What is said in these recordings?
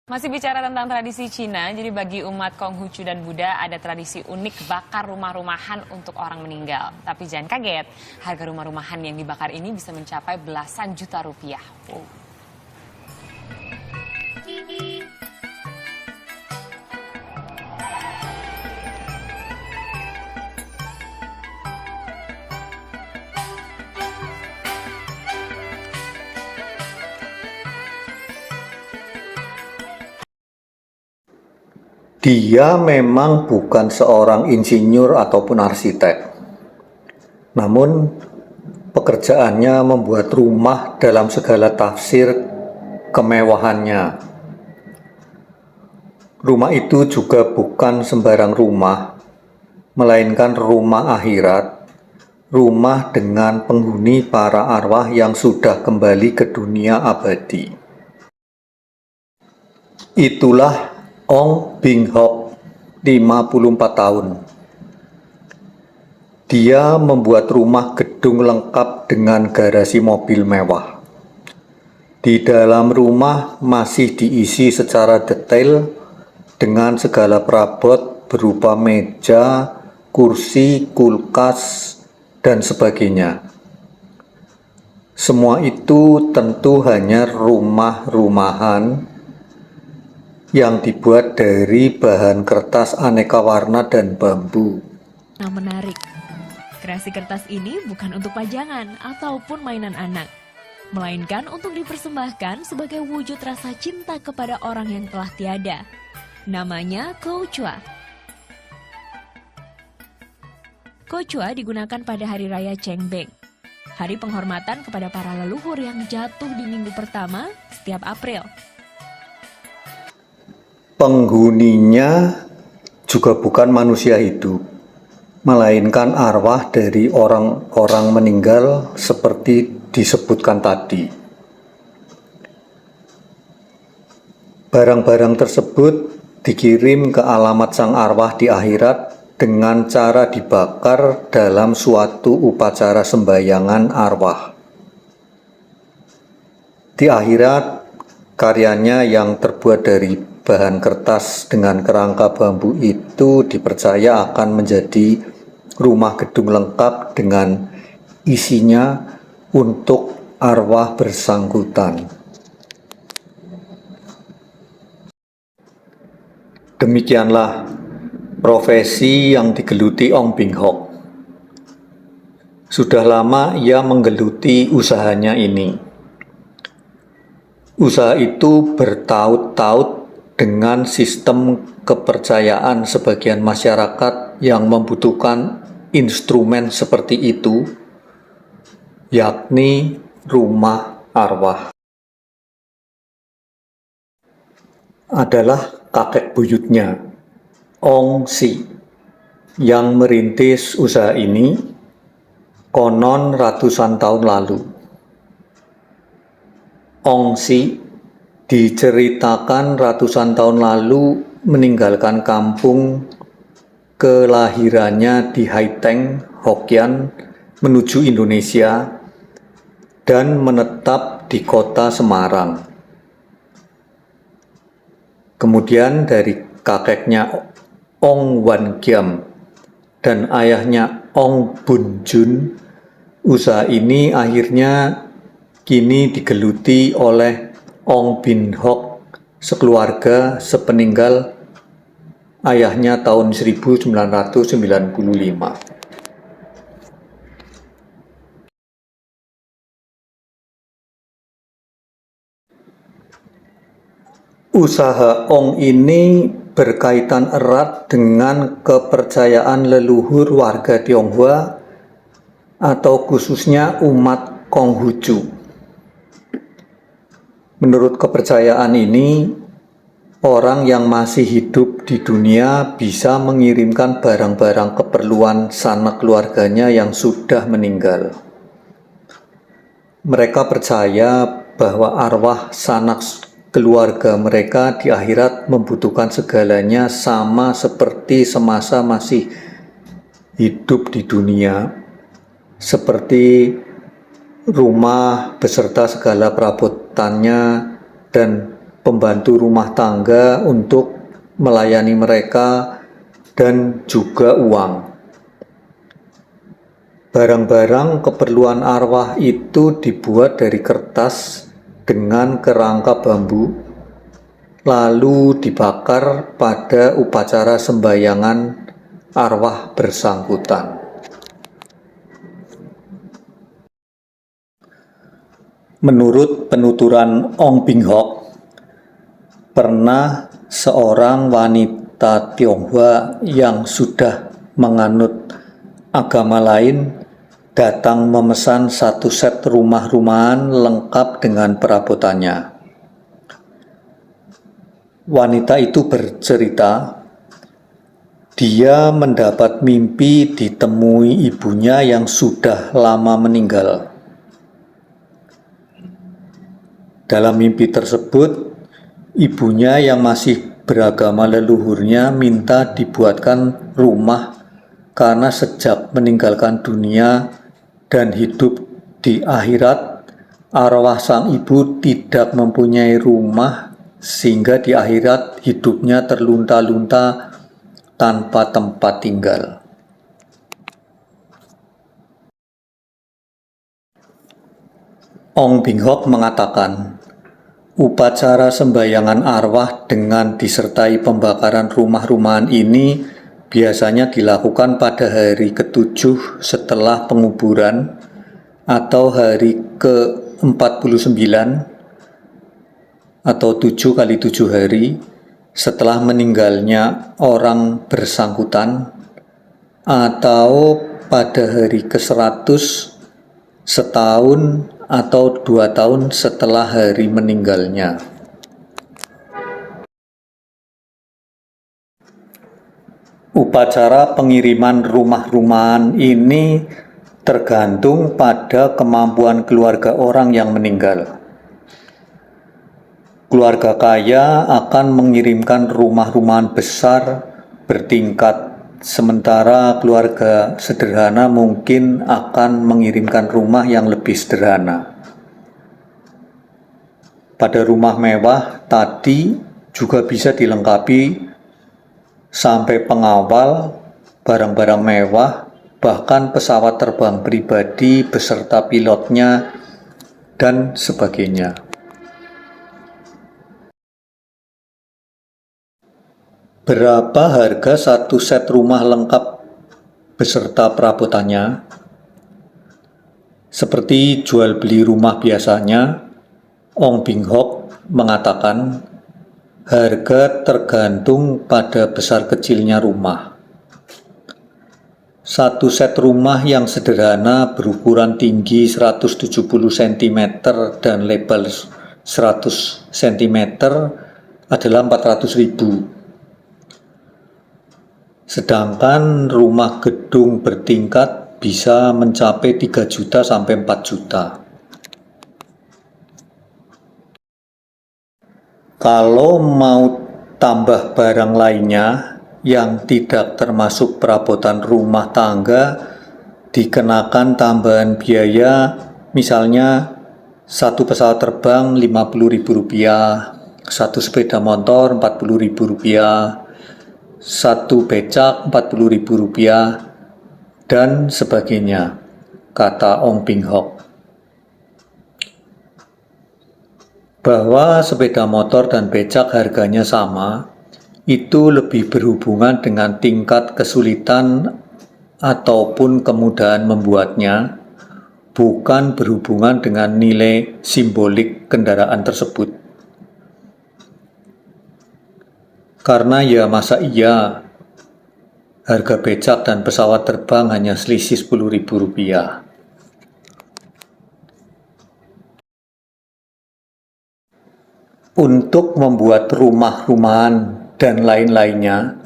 Masih bicara tentang tradisi Cina, jadi bagi umat Konghucu dan Buddha ada tradisi unik bakar rumah-rumahan untuk orang meninggal. Tapi jangan kaget, harga rumah-rumahan yang dibakar ini bisa mencapai belasan juta rupiah. Wow. Dia memang bukan seorang insinyur ataupun arsitek. Namun, pekerjaannya membuat rumah dalam segala tafsir kemewahannya. Rumah itu juga bukan sembarang rumah, melainkan rumah akhirat, rumah dengan penghuni para arwah yang sudah kembali ke dunia abadi. Itulah Ong Bing Hok, 54 tahun. Dia membuat rumah gedung lengkap dengan garasi mobil mewah. Di dalam rumah masih diisi secara detail dengan segala perabot berupa meja, kursi, kulkas, dan sebagainya. Semua itu tentu hanya rumah-rumahan yang dibuat dari bahan kertas aneka warna dan bambu. Nah, menarik. Kreasi kertas ini bukan untuk pajangan ataupun mainan anak, melainkan untuk dipersembahkan sebagai wujud rasa cinta kepada orang yang telah tiada. Namanya Kouchua. Kouchua digunakan pada Hari Raya Cengbeng, hari penghormatan kepada para leluhur yang jatuh di minggu pertama setiap April. Penghuninya juga bukan manusia hidup, melainkan arwah dari orang-orang meninggal seperti disebutkan tadi. Barang-barang tersebut dikirim ke alamat sang arwah di akhirat dengan cara dibakar dalam suatu upacara sembahyangan arwah. Di akhirat, karyanya yang terbuat dari bahan kertas dengan kerangka bambu itu dipercaya akan menjadi rumah gedung lengkap dengan isinya untuk arwah bersangkutan. Demikianlah profesi yang digeluti Ong Bing Hok. Sudah lama ia menggeluti usahanya ini. Usaha itu bertaut-taut dengan sistem kepercayaan sebagian masyarakat yang membutuhkan instrumen seperti itu, yakni rumah arwah. Adalah kakek buyutnya, Ong Si, yang merintis usaha ini konon ratusan tahun lalu. Ong Si diceritakan ratusan tahun lalu meninggalkan kampung kelahirannya di Haiteng, Hokkien, menuju Indonesia dan menetap di kota Semarang. Kemudian dari kakeknya Ong Wan Giam dan ayahnya Ong Bun Jun, usaha ini akhirnya kini digeluti oleh Ong Bing Hok sekeluarga sepeninggal ayahnya tahun 1995. Usaha Ong ini berkaitan erat dengan kepercayaan leluhur warga Tionghoa atau khususnya umat Konghucu. Menurut kepercayaan ini, orang yang masih hidup di dunia bisa mengirimkan barang-barang keperluan sanak keluarganya yang sudah meninggal. Mereka percaya bahwa arwah sanak keluarga mereka di akhirat membutuhkan segalanya sama seperti semasa masih hidup di dunia, seperti rumah beserta segala perabotannya dan pembantu rumah tangga untuk melayani mereka, dan juga uang. Barang-barang keperluan arwah itu dibuat dari kertas dengan kerangka bambu, lalu dibakar pada upacara sembahyangan arwah bersangkutan. Menurut penuturan Ong Bing Hok, pernah seorang wanita Tionghoa yang sudah menganut agama lain datang memesan satu set rumah-rumahan lengkap dengan perabotannya. Wanita itu bercerita, dia mendapat mimpi ditemui ibunya yang sudah lama meninggal. Dalam mimpi tersebut, ibunya yang masih beragama leluhurnya minta dibuatkan rumah karena sejak meninggalkan dunia dan hidup di akhirat, arwah sang ibu tidak mempunyai rumah sehingga di akhirat hidupnya terlunta-lunta tanpa tempat tinggal. Ong Bing Hok mengatakan, upacara sembahyangan arwah dengan disertai pembakaran rumah-rumahan ini biasanya dilakukan pada hari ke-7 setelah penguburan atau hari ke-49 atau 7 kali 7 hari setelah meninggalnya orang bersangkutan, atau pada hari ke-100 setahun atau 2 tahun setelah hari meninggalnya. Upacara pengiriman rumah-rumahan ini tergantung pada kemampuan keluarga orang yang meninggal. Keluarga kaya akan mengirimkan rumah-rumahan besar bertingkat, sementara keluarga sederhana mungkin akan mengirimkan rumah yang lebih sederhana. Pada rumah mewah tadi juga bisa dilengkapi sampai pengawal, barang-barang mewah, bahkan pesawat terbang pribadi beserta pilotnya, dan sebagainya. Berapa harga satu set rumah lengkap beserta perabotannya? Seperti jual beli rumah biasanya, Ong Bing Hok mengatakan harga tergantung pada besar kecilnya rumah. Satu set rumah yang sederhana berukuran tinggi 170 cm dan lebar 100 cm adalah 400.000. Sedangkan rumah gedung bertingkat bisa mencapai 3 juta sampai 4 juta. Kalau mau tambah barang lainnya yang tidak termasuk perabotan rumah tangga, dikenakan tambahan biaya, misalnya satu pesawat terbang Rp50.000, satu sepeda motor Rp40.000, satu becak Rp40.000, dan sebagainya, kata Ong Bing Hok. Bahwa sepeda motor dan becak harganya sama, itu lebih berhubungan dengan tingkat kesulitan ataupun kemudahan membuatnya, bukan berhubungan dengan nilai simbolik kendaraan tersebut. Karena ya masa iya harga becak dan pesawat terbang hanya selisih Rp10.000. Untuk membuat rumah-rumahan dan lain-lainnya,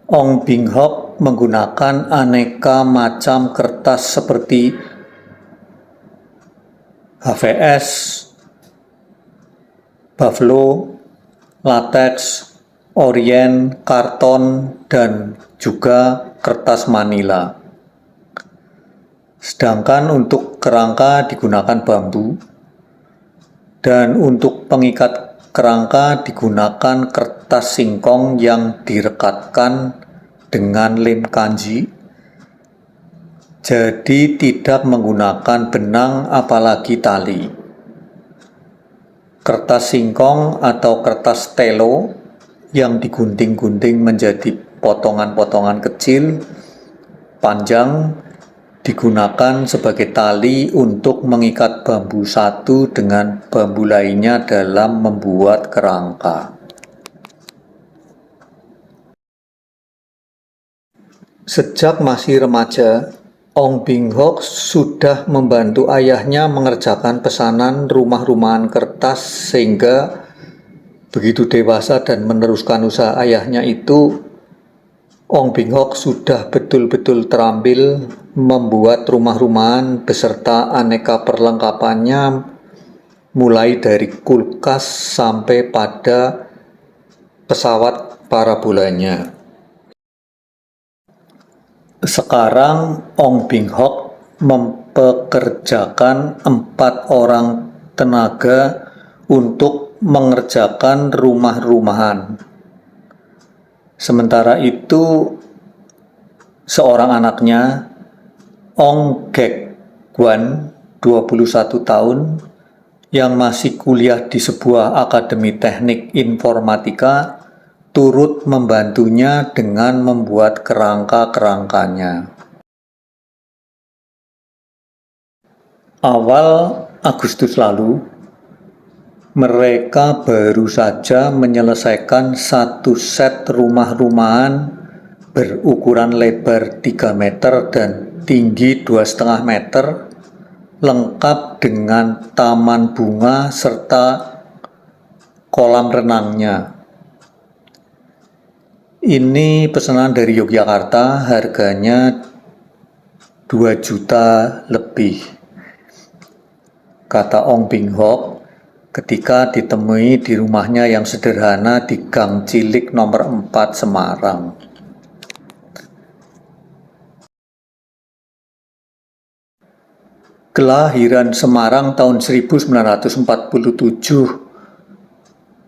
Ong Bing Hok menggunakan aneka macam kertas seperti HVS, buffalo, latex, orien, karton, dan juga kertas manila. Sedangkan untuk kerangka digunakan bambu, dan untuk pengikat kerangka digunakan kertas singkong yang direkatkan dengan lem kanji, jadi tidak menggunakan benang apalagi tali. Kertas singkong atau kertas telo yang digunting-gunting menjadi potongan-potongan kecil, panjang, digunakan sebagai tali untuk mengikat bambu satu dengan bambu lainnya dalam membuat kerangka. Sejak masih remaja, Ong Bing Hok sudah membantu ayahnya mengerjakan pesanan rumah-rumahan kertas sehingga begitu dewasa dan meneruskan usaha ayahnya itu, Ong Bing Hok sudah betul-betul terampil membuat rumah-rumahan beserta aneka perlengkapannya, mulai dari kulkas sampai pada pesawat parabolanya. Sekarang Ong Bing Hok mempekerjakan 4 orang tenaga untuk mengerjakan rumah-rumahan. Sementara itu, seorang anaknya, Ong Gek Gwan, 21 tahun, yang masih kuliah di sebuah akademi teknik informatika, turut membantunya dengan membuat kerangka-kerangkanya. Awal Agustus lalu, mereka baru saja menyelesaikan satu set rumah-rumahan berukuran lebar 3 meter dan tinggi 2,5 meter, lengkap dengan taman bunga serta kolam renangnya. Ini pesanan dari Yogyakarta, harganya 2 juta lebih, kata Ong Bing Hok ketika ditemui di rumahnya yang sederhana di Gang Cilik nomor 4 Semarang. Kelahiran Semarang tahun 1947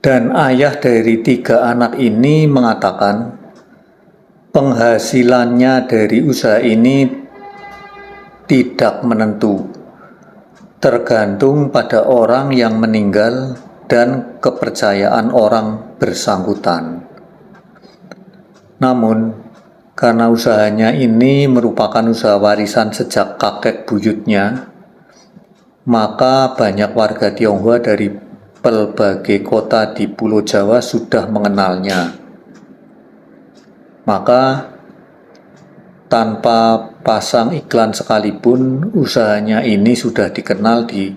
dan ayah dari 3 anak ini mengatakan penghasilannya dari usaha ini tidak menentu, tergantung pada orang yang meninggal dan kepercayaan orang bersangkutan. Namun, karena usahanya ini merupakan usaha warisan sejak kakek buyutnya, maka banyak warga Tionghoa dari berbagai kota di Pulau Jawa sudah mengenalnya. Maka, tanpa pasang iklan sekalipun, usahanya ini sudah dikenal di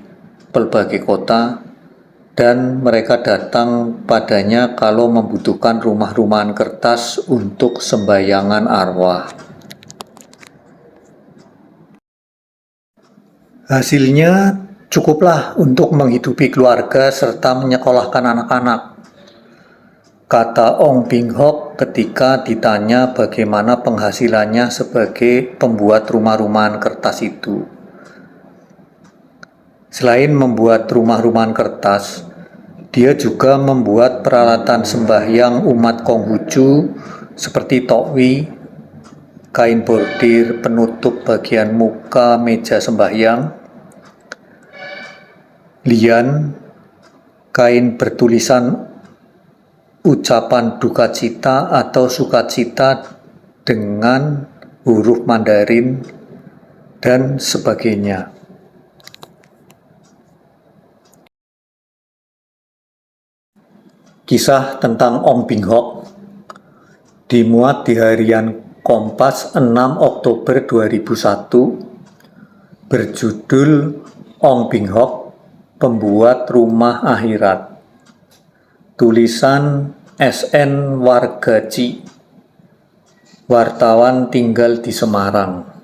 berbagai kota dan mereka datang padanya kalau membutuhkan rumah-rumahan kertas untuk sembahyangan arwah. Hasilnya cukuplah untuk menghidupi keluarga serta menyekolahkan anak-anak, kata Ong Bing Hok ketika ditanya bagaimana penghasilannya sebagai pembuat rumah-rumahan kertas itu. Selain membuat rumah-rumahan kertas, dia juga membuat peralatan sembahyang umat Konghucu seperti tokwi, kain bordir penutup bagian muka meja sembahyang, lian, kain bertulisan ucapan duka cita atau sukacita dengan huruf Mandarin, dan sebagainya. Kisah tentang Ong Bing Hok dimuat di harian Kompas 6 Oktober 2001 berjudul Ong Bing Hok, Pembuat Rumah Akhirat. Tulisan SN Wargaji, wartawan tinggal di Semarang.